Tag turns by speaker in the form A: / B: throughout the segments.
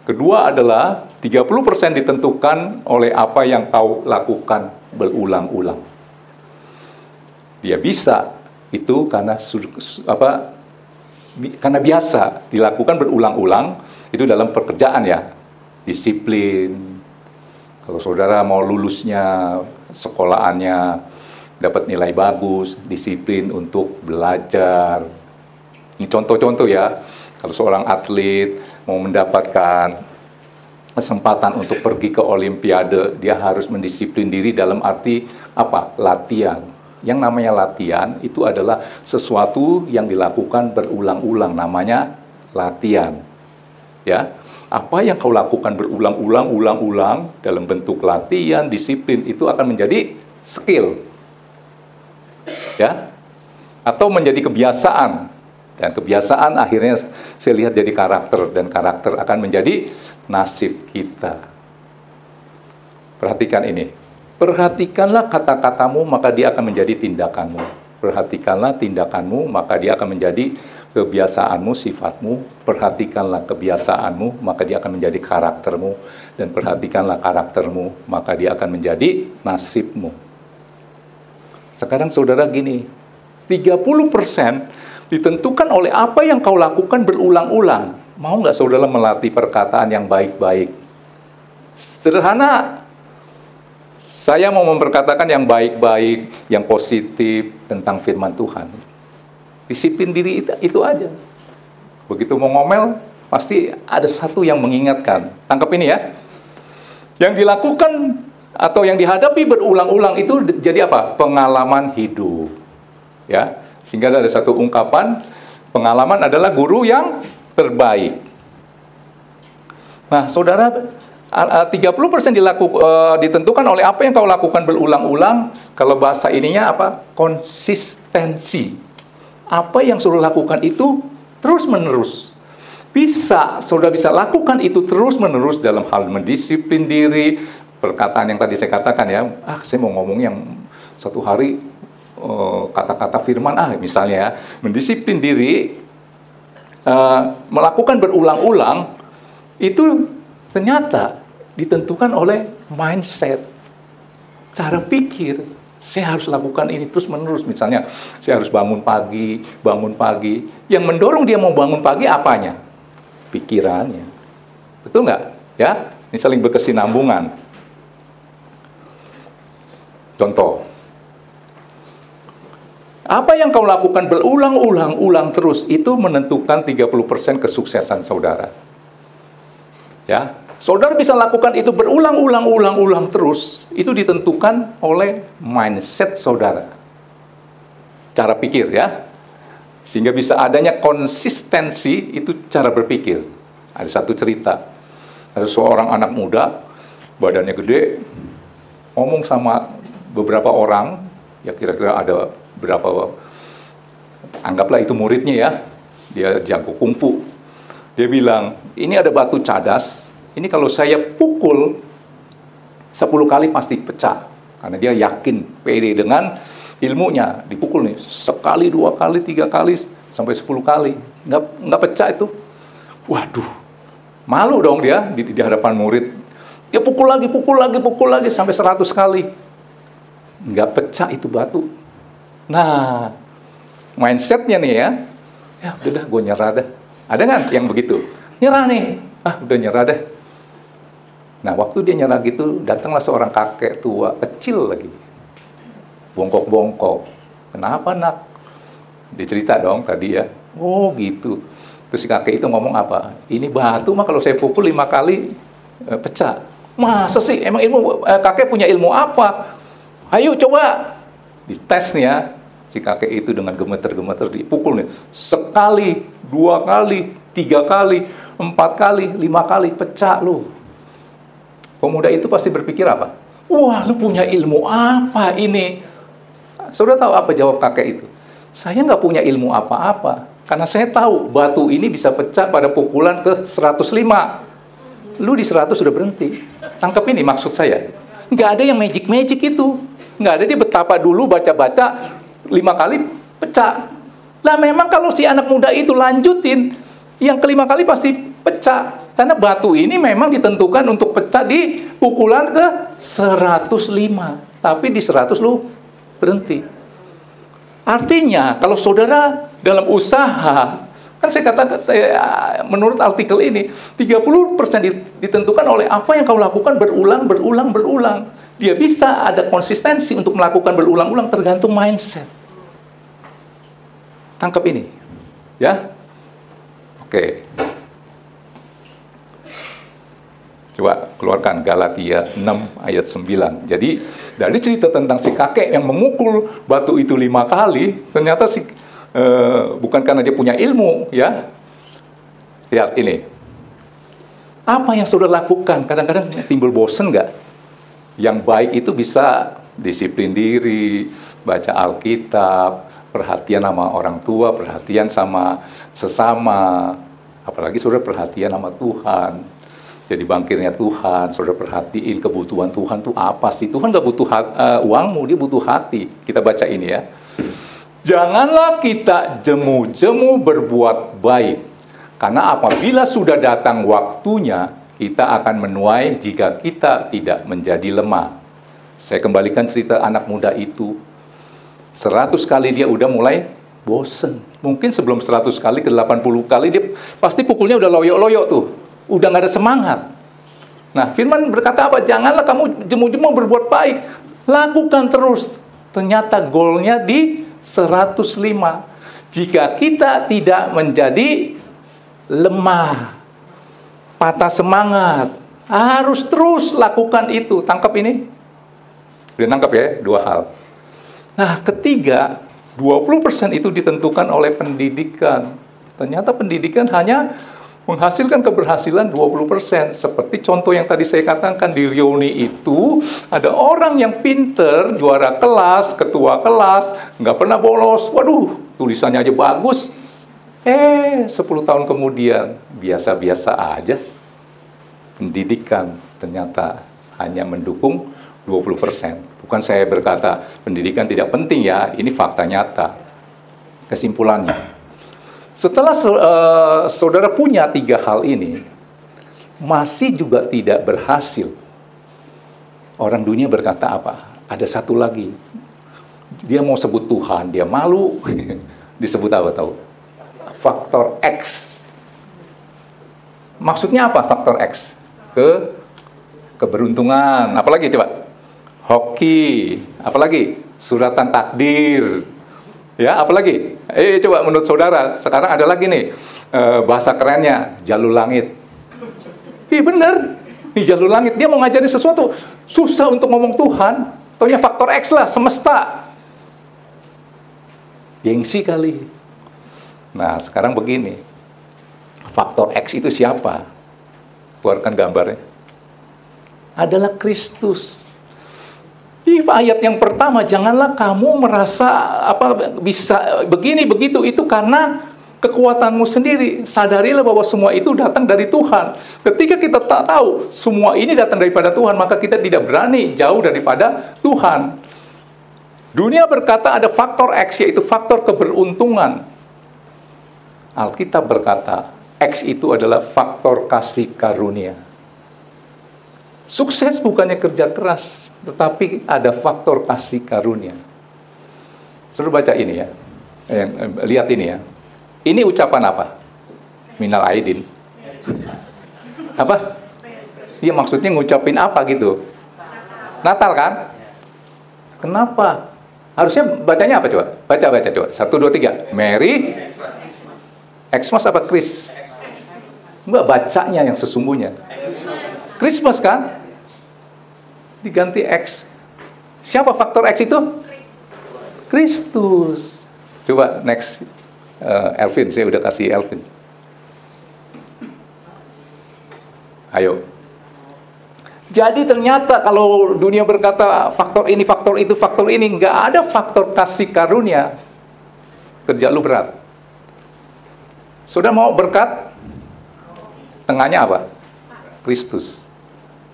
A: Kedua adalah 30% ditentukan oleh apa yang kau lakukan berulang-ulang. Dia bisa itu karena biasa dilakukan berulang-ulang, itu dalam pekerjaan ya, disiplin. Kalau saudara mau lulusnya sekolahannya dapat nilai bagus, disiplin untuk belajar. Ini contoh-contoh ya. Kalau seorang atlet mau mendapatkan kesempatan untuk pergi ke Olimpiade, dia harus mendisiplin diri dalam arti apa? Latihan. Yang namanya latihan itu adalah sesuatu yang dilakukan berulang-ulang, namanya latihan. Ya, apa yang kau lakukan berulang-ulang dalam bentuk latihan, disiplin, itu akan menjadi skill. Ya, atau menjadi kebiasaan, dan kebiasaan akhirnya saya lihat jadi karakter, dan karakter akan menjadi nasib kita. Perhatikan ini, perhatikanlah kata-katamu maka dia akan menjadi tindakanmu, perhatikanlah tindakanmu maka dia akan menjadi kebiasaanmu, sifatmu, perhatikanlah kebiasaanmu maka dia akan menjadi karaktermu, dan perhatikanlah karaktermu maka dia akan menjadi nasibmu. Sekarang saudara gini, 30% ditentukan oleh apa yang kau lakukan berulang-ulang. Mau nggak saudara melatih perkataan yang baik-baik? Sederhana, saya mau memperkatakan yang baik-baik, yang positif tentang firman Tuhan. Disiplin diri itu aja. Begitu mau ngomel, pasti ada satu yang mengingatkan. Tangkap ini ya. Yang dilakukan atau yang dihadapi berulang-ulang itu jadi apa? Pengalaman hidup. Ya, sehingga ada satu ungkapan, pengalaman adalah guru yang terbaik. Nah, saudara, 30% ditentukan oleh apa yang kau lakukan berulang-ulang. Kalau bahasa ininya apa? Konsistensi. Apa yang saudara lakukan itu terus-menerus. Saudara bisa lakukan itu terus-menerus dalam hal mendisiplin diri. Perkataan yang tadi saya katakan ya, saya mau ngomong yang satu hari kata-kata firman, misalnya ya, mendisiplin diri, melakukan berulang-ulang, itu ternyata ditentukan oleh mindset, cara pikir. Saya harus lakukan ini terus-menerus. Misalnya, saya harus bangun pagi. Yang mendorong dia mau bangun pagi apanya? Pikirannya. Betul nggak? Ya, ini saling berkesinambungan. Contoh, apa yang kau lakukan berulang-ulang terus itu menentukan 30% kesuksesan saudara. Ya, saudara bisa lakukan itu berulang-ulang terus, itu ditentukan oleh mindset saudara. Cara pikir ya. Sehingga bisa adanya konsistensi, itu cara berpikir. Ada satu cerita. Ada seorang anak muda, badannya gede, ngomong sama beberapa orang, ya kira-kira ada berapa, anggaplah itu muridnya ya, dia jago kungfu. Dia bilang, ini ada batu cadas, ini kalau saya pukul 10 kali pasti pecah. Karena dia yakin, pede dengan ilmunya, dipukul nih, sekali, 2 kali, 3 kali, sampai 10 kali. Nggak pecah itu. Waduh, malu dong dia di hadapan murid. Dia pukul lagi, sampai 100 kali. Nggak pecah itu batu. Nah, mindsetnya nih ya udah dah, gue nyerah dah. Ada nggak yang begitu? Nyerah nih, udah nyerah dah. Nah, waktu dia nyerah gitu, datanglah seorang kakek tua, kecil lagi, bongkok-bongkok. Kenapa nak? Dia cerita dong tadi ya. Oh gitu. Terus si kakek itu ngomong apa? Ini batu mah kalau saya pukul 5 kali pecah. Masa sih? Emang kakek punya ilmu apa? Ayo coba dites nih ya. Si kakek itu dengan gemeter-gemeter dipukul nih. Sekali, 2 kali, 3 kali, 4 kali, 5 kali, pecah lu. Pemuda itu pasti berpikir apa? Wah, lu punya ilmu apa ini? Saudara tahu apa jawab kakek itu? Saya nggak punya ilmu apa-apa. Karena saya tahu batu ini bisa pecah pada pukulan ke 105. Lu di 100 sudah berhenti. Tangkap ini maksud saya. Nggak ada yang magic-magic itu. Nggak ada, dia betapa dulu baca-baca 5 kali pecah. Lah memang kalau si anak muda itu lanjutin, yang kelima kali pasti pecah. Karena batu ini memang ditentukan untuk pecah di pukulan ke 105. Tapi di 100 lu berhenti. Artinya, kalau saudara dalam usaha, kan saya katakan, menurut artikel ini, 30% ditentukan oleh apa yang kau lakukan berulang. Dia bisa ada konsistensi untuk melakukan berulang-ulang tergantung mindset. Tangkap ini. Ya. Oke. Coba keluarkan Galatia 6 ayat 9. Jadi, dari cerita tentang si kakek yang memukul batu itu 5 kali, ternyata bukan karena dia punya ilmu, ya. Lihat ini. Apa yang saudara lakukan? Kadang-kadang timbul bosen nggak? Yang baik itu bisa disiplin diri, baca Alkitab, perhatian sama orang tua, perhatian sama sesama, apalagi saudara perhatian sama Tuhan. Jadi bangkirnya Tuhan, saudara perhatiin kebutuhan Tuhan tuh apa sih? Tuhan nggak butuh uangmu, dia butuh hati. Kita baca ini ya. Janganlah kita jemu-jemu berbuat baik, karena apabila sudah datang waktunya, kita akan menuai jika kita tidak menjadi lemah. Saya kembalikan cerita anak muda itu. 100 kali dia udah mulai bosen. Mungkin sebelum 100 kali ke 80 kali dia pasti pukulnya udah loyok-loyok tuh. Udah nggak ada semangat. Nah, firman berkata apa? Janganlah kamu jemu-jemu berbuat baik. Lakukan terus. Ternyata golnya di 105. Jika kita tidak menjadi lemah, patah semangat, harus terus lakukan itu. Tangkap ini. Udah nangkap ya? 2 hal. Nah, ketiga, 20% itu ditentukan oleh pendidikan. Ternyata pendidikan hanya menghasilkan keberhasilan 20%. Seperti contoh yang tadi saya katakan di Rioni itu, ada orang yang pinter, juara kelas, ketua kelas, nggak pernah bolos. Waduh, tulisannya aja bagus. 10 tahun kemudian, biasa-biasa aja. Pendidikan ternyata hanya mendukung 20%. Bukan saya berkata pendidikan tidak penting ya, ini fakta nyata. Kesimpulannya, setelah saudara punya 3 hal ini, masih juga tidak berhasil. Orang dunia berkata apa? Ada satu lagi. Dia mau sebut Tuhan, dia malu. Disebut apa tahu? Faktor X. Maksudnya apa faktor X? Keberuntungan. Apalagi coba? Hoki. Apalagi? Suratan takdir. Ya, apalagi? Coba menurut saudara, sekarang ada lagi nih, bahasa kerennya, jalur langit. Bener, nih jalur langit, dia mau ngajarin sesuatu, susah untuk ngomong Tuhan, taunya faktor X lah, semesta. Gengsi kali. Nah, sekarang begini, faktor X itu siapa? Keluarkan gambarnya. Adalah Kristus. Di ayat yang pertama, janganlah kamu merasa bisa begini begitu itu karena kekuatanmu sendiri. Sadarilah bahwa semua itu datang dari Tuhan. Ketika kita tak tahu semua ini datang daripada Tuhan, maka kita tidak berani jauh daripada Tuhan. Dunia berkata ada faktor X, yaitu faktor keberuntungan. Alkitab berkata X itu adalah faktor kasih karunia. Sukses bukannya kerja keras, tetapi ada faktor kasih karunia. Saudara baca ini ya, lihat ini ya. Ini ucapan apa? Minal aidin. Apa? Dia maksudnya ngucapin apa gitu? Natal kan? Kenapa? Harusnya bacanya apa coba? Baca coba. 1, 2, 3. Mary. Xmas apa Chris? Enggak, bacanya yang sesungguhnya. Christmas kan? Diganti X. Siapa faktor X itu? Kristus. Coba next. Elvin, saya udah kasih Elvin. Ayo. Jadi ternyata kalau dunia berkata faktor ini, faktor itu, faktor ini, nggak ada faktor kasih karunia. Kerja lu berat. Sudah mau berkat? Tengahnya apa? Kristus.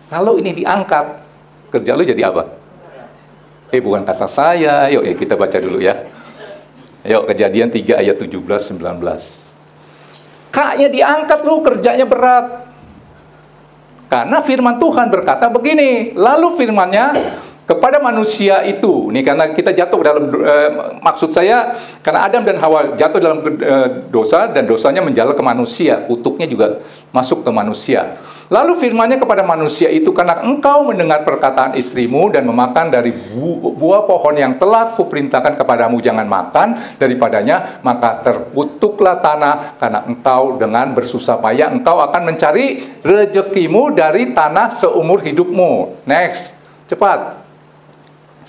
A: Kalau ini diangkat, kerja lu jadi apa? Bukan kata saya. Yuk kita baca dulu ya. Yuk, Kejadian 3 ayat 17-19. Kaknya diangkat lu, kerjanya berat. Karena firman Tuhan berkata begini, lalu firman-Nya kepada manusia itu, nih karena kita jatuh dalam, maksud saya karena Adam dan Hawa jatuh dalam dosa dan dosanya menjalar ke manusia, kutuknya juga masuk ke manusia. Lalu firman-Nya kepada manusia itu, karena engkau mendengar perkataan istrimu dan memakan dari buah pohon yang telah kuperintahkan kepadamu jangan makan daripadanya, maka terkutuklah tanah karena engkau dengan bersusah payah engkau akan mencari rezekimu dari tanah seumur hidupmu. Next, cepat.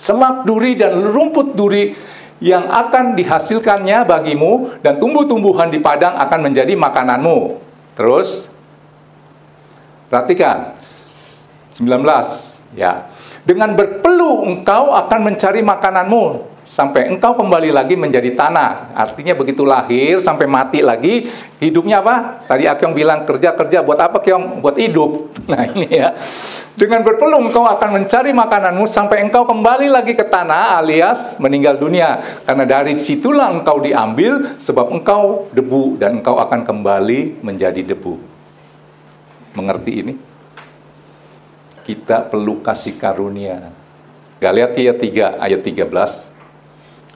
A: Semak duri dan rumput duri yang akan dihasilkannya bagimu dan tumbuh-tumbuhan di padang akan menjadi makananmu. Terus, perhatikan 19 ya. Dengan berpeluh engkau akan mencari makananmu sampai engkau kembali lagi menjadi tanah. Artinya begitu lahir sampai mati lagi, hidupnya apa? Tadi Akyong bilang kerja buat apa Kyong? Buat hidup. Nah ini ya. Dengan berpeluh engkau akan mencari makananmu sampai engkau kembali lagi ke tanah alias meninggal dunia. Karena dari situlah engkau diambil sebab engkau debu dan engkau akan kembali menjadi debu. Mengerti ini? Kita perlu kasih karunia. Galatia 3 ayat 13.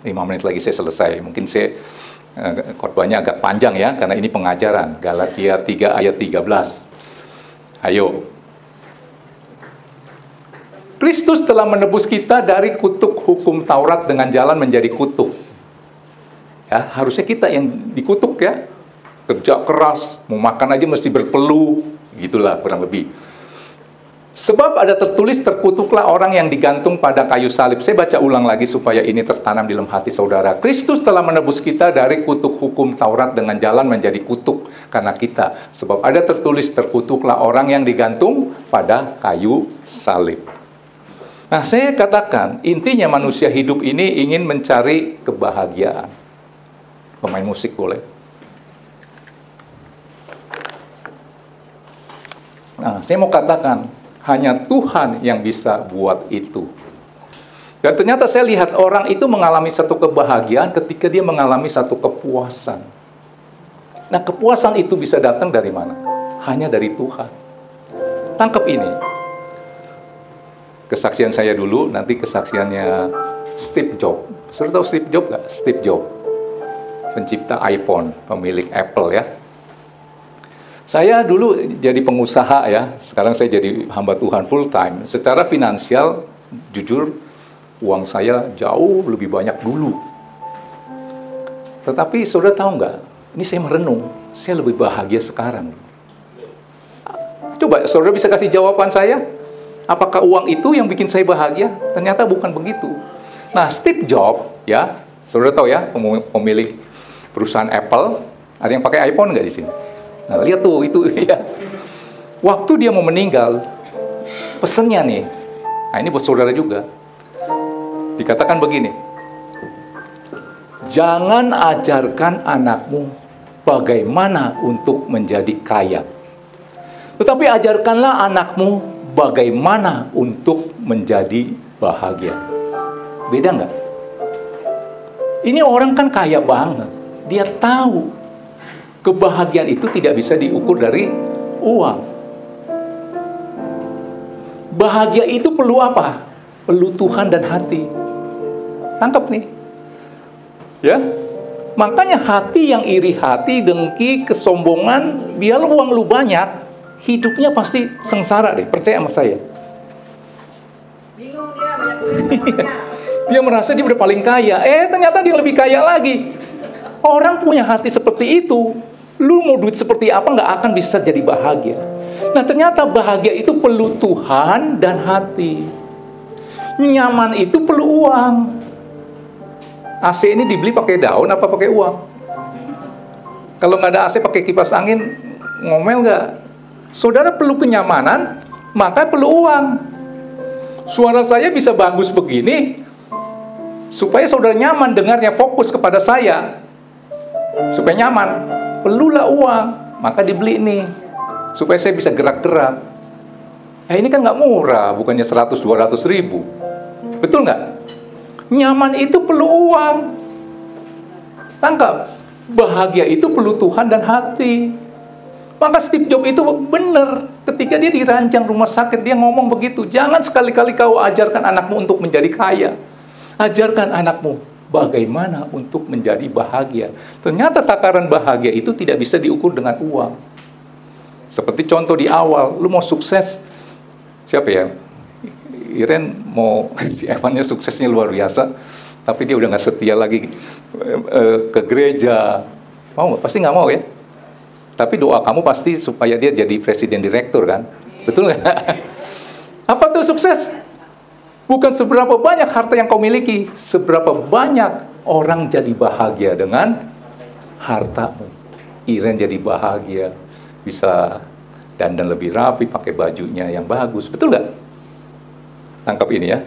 A: 5 menit lagi saya selesai. Mungkin saya khotbahnya agak panjang ya, karena ini pengajaran. Galatia 3 ayat 13. Ayo. Kristus telah menebus kita dari kutuk hukum Taurat dengan jalan menjadi kutuk. Ya, harusnya kita yang dikutuk ya. Kerja keras, mau makan aja mesti berpeluh. Gitulah kurang lebih. Sebab ada tertulis, terkutuklah orang yang digantung pada kayu salib. Saya baca ulang lagi supaya ini tertanam di dalam hati saudara. Kristus telah menebus kita dari kutuk hukum Taurat dengan jalan menjadi kutuk karena kita. Sebab ada tertulis, terkutuklah orang yang digantung pada kayu salib. Nah, saya katakan, intinya manusia hidup ini ingin mencari kebahagiaan. Pemain musik boleh. Nah, saya mau katakan, hanya Tuhan yang bisa buat itu. Dan ternyata saya lihat orang itu mengalami satu kebahagiaan ketika dia mengalami satu kepuasan. Nah, kepuasan itu bisa datang dari mana? Hanya dari Tuhan. Tangkap ini. Kesaksian saya dulu, nanti kesaksiannya Steve Jobs. Saudara tahu Steve Jobs nggak? Steve Jobs, pencipta iPhone, pemilik Apple ya. Saya dulu jadi pengusaha ya, sekarang saya jadi hamba Tuhan full time. Secara finansial, jujur, uang saya jauh lebih banyak dulu. Tetapi saudara tahu nggak? Ini saya merenung, saya lebih bahagia sekarang. Coba saudara bisa kasih jawaban saya? Apakah uang itu yang bikin saya bahagia? Ternyata bukan begitu. Nah, Steve Jobs, ya, saudara tahu ya, pemilik perusahaan Apple. Ada yang pakai iPhone nggak di sini? Nah, lihat tuh, itu ya. Waktu dia mau meninggal, pesennya nih. Nah, ini buat saudara juga. Dikatakan begini, jangan ajarkan anakmu bagaimana untuk menjadi kaya, tetapi ajarkanlah anakmu bagaimana untuk menjadi bahagia. Beda nggak? Ini orang kan kaya banget. Dia tahu kebahagiaan itu tidak bisa diukur dari uang. Bahagia itu perlu apa? Perlu Tuhan dan hati. Tangkap nih. Ya. Makanya hati yang iri hati, dengki, kesombongan, biar uang lu banyak, hidupnya pasti sengsara deh, percaya sama saya.
B: Bingung dia, banyak.
A: Dia merasa dia udah paling kaya, ternyata dia lebih kaya lagi. Orang punya hati seperti itu, lu mau duit seperti apa nggak akan bisa jadi bahagia. Nah, ternyata bahagia itu perlu Tuhan dan hati. Nyaman itu perlu uang. AC ini dibeli pakai daun apa pakai uang? Kalau nggak ada AC pakai kipas angin, ngomel nggak? Saudara perlu kenyamanan, maka perlu uang. Suara saya bisa bagus begini, supaya saudara nyaman dengarnya, fokus kepada saya. Supaya nyaman, perlulah uang, maka dibeli nih. Supaya saya bisa gerak-gerak. Ini kan nggak murah, bukannya 100-200 ribu. Betul nggak? Nyaman itu perlu uang. Tangkap, bahagia itu perlu Tuhan dan hati. Maka Steve Jobs itu benar ketika dia dirancang rumah sakit, dia ngomong begitu, jangan sekali-kali kau ajarkan anakmu untuk menjadi kaya. Ajarkan anakmu bagaimana untuk menjadi bahagia. Ternyata takaran bahagia itu tidak bisa diukur dengan uang. Seperti contoh di awal, lu mau sukses, siapa ya? Iren mau, si Evannya suksesnya luar biasa, tapi dia udah nggak setia lagi ke gereja. Mau nggak? Pasti nggak mau ya. Tapi doa kamu pasti supaya dia jadi presiden direktur kan? Betul nggak? Apa tuh sukses? Bukan seberapa banyak harta yang kau miliki, seberapa banyak orang jadi bahagia dengan hartamu. Iren jadi bahagia, bisa dandan lebih rapi, pakai bajunya yang bagus. Betul nggak? Tangkap ini ya.